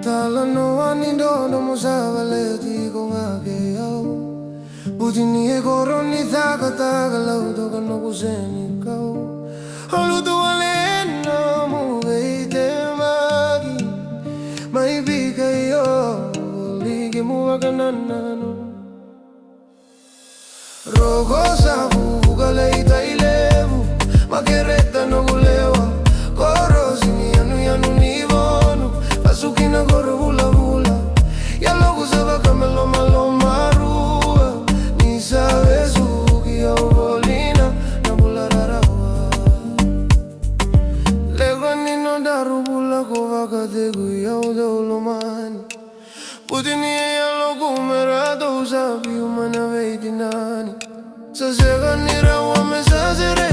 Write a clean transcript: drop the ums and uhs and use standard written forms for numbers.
Talanoa nindo no musavale di kongake au Butini e koroni taka taka lauto kano kuseni kau Haluto alena muveite magi Maibika yo ligi muwakananano Rogo sabu galeita ilevu Makereta no gulewa Koro sini yanu yanu ni bonu Pasukina koro hula hula Ya logo saba kamelo malo marua Ni sabe suki ya ubolina Na bula rarawa Lego ni no daru bula kovaka tegu ya udolomani Putini ya logo merado usabi umana veidinani Sasega ni rawa me sasere